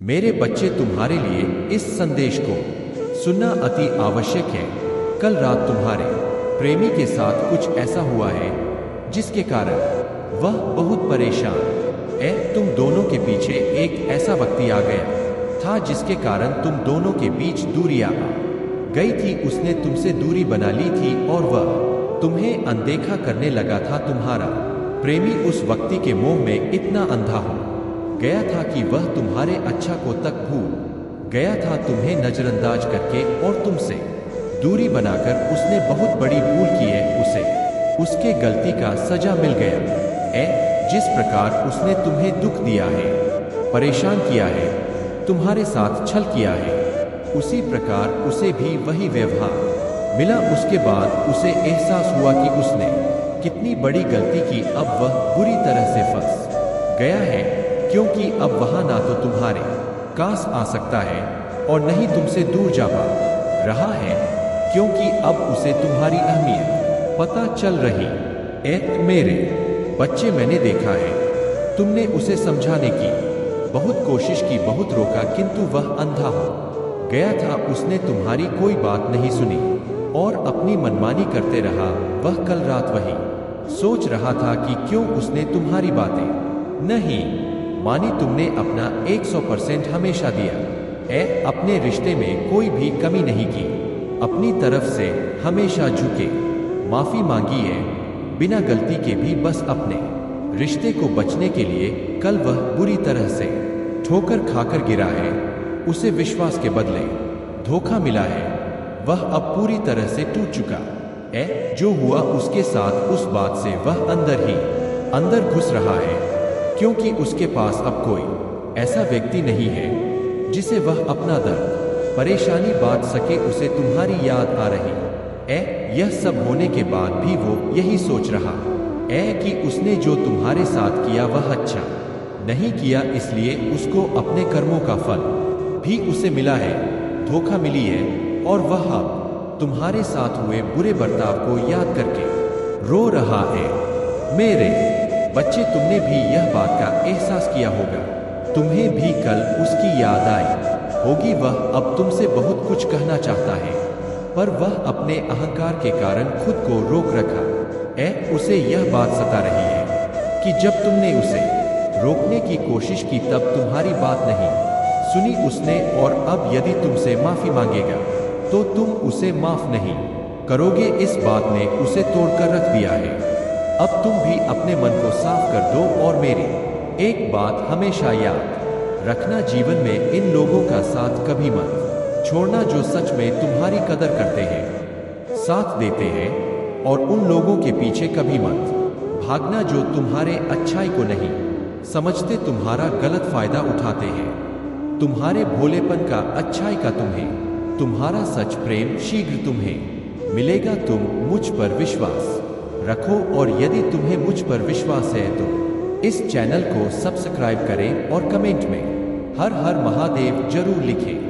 मेरे बच्चे, तुम्हारे लिए इस संदेश को सुनना अति आवश्यक है। कल रात तुम्हारे प्रेमी के साथ कुछ ऐसा हुआ है जिसके कारण वह बहुत परेशान है। तुम दोनों के पीछे एक ऐसा व्यक्ति आ गया था जिसके कारण तुम दोनों के बीच दूरी आ गई थी। उसने तुमसे दूरी बना ली थी और वह तुम्हें अनदेखा करने लगा था। तुम्हारा प्रेमी उस व्यक्ति के मोह में इतना अंधा हो गया था कि वह तुम्हारे अच्छा को तक भूल गया था। तुम्हें नजरअंदाज करके और तुमसे दूरी बनाकर उसने बहुत बड़ी भूल की है। उसे उसके गलती का सजा मिल गया है। जिस प्रकार उसने तुम्हें दुख दिया है, परेशान किया है, तुम्हारे साथ छल किया है, उसी प्रकार उसे भी वही व्यवहार मिला। उसके बाद उसे एहसास हुआ कि उसने कितनी बड़ी गलती की। अब वह बुरी तरह से फंस गया है, क्योंकि अब वहां ना तो तुम्हारे पास आ सकता है और न ही तुमसे दूर जा पा रहा है, क्योंकि अब उसे तुम्हारी अहमियत पता चल रही है। मेरे बच्चे, मैंने देखा है तुमने उसे समझाने की बहुत कोशिश की, बहुत रोका, किंतु वह अंधा हो गया था। उसने तुम्हारी कोई बात नहीं सुनी और अपनी मनमानी करते रहा। वह कल रात वही सोच रहा था कि क्यों उसने तुम्हारी बातें नहीं मानी। तुमने अपना 100% हमेशा दिया है, अपने रिश्ते में कोई भी कमी नहीं की, अपनी तरफ से हमेशा झुके, माफी मांगी है बिना गलती के भी, बस अपने रिश्ते को बचने के लिए। कल वह बुरी तरह से ठोकर खाकर गिरा है, उसे विश्वास के बदले धोखा मिला है। वह अब पूरी तरह से टूट चुका है। जो हुआ उसके साथ, उस बात से वह अंदर ही अंदर घुस रहा है, क्योंकि उसके पास अब कोई ऐसा व्यक्ति नहीं है जिसे वह अपना दर्द, परेशानी बांट सके। उसे तुम्हारी याद आ रही है। यह सब होने के बाद भी वो यही सोच रहा है कि उसने जो तुम्हारे साथ किया वह अच्छा नहीं किया, इसलिए उसको अपने कर्मों का फल भी उसे मिला है, धोखा मिली है, और वह अब तुम्हारे साथ हुए बुरे बर्ताव को याद करके रो रहा है। मेरे बच्चे, तुमने भी यह बात का एहसास किया होगा, तुम्हें भी कल उसकी याद आई होगी। वह अब तुमसे बहुत कुछ कहना चाहता है, पर वह अपने अहंकार के कारण खुद को रोक रखा है। उसे यह बात सता रही है कि जब तुमने उसे रोकने की कोशिश की तब तुम्हारी बात नहीं सुनी उसने, और अब यदि तुमसे माफी मांगेगा तो तुम उसे माफ नहीं करोगे। इस बात ने उसे तोड़कर रख दिया है। अब तुम भी अपने मन को साफ कर दो और मेरी एक बात हमेशा याद रखना, जीवन में इन लोगों का साथ कभी मत छोड़ना जो सच में तुम्हारी कदर करते हैं, साथ देते हैं, और उन लोगों के पीछे कभी मत भागना जो तुम्हारे अच्छाई को नहीं समझते, तुम्हारा गलत फायदा उठाते हैं, तुम्हारे भोलेपन का, अच्छाई का। तुम्हें तुम्हारा सच प्रेम शीघ्र तुम्हें मिलेगा। तुम मुझ पर विश्वास रखो, और यदि तुम्हें मुझ पर विश्वास है तो इस चैनल को सब्सक्राइब करें और कमेंट में हर हर महादेव जरूर लिखें।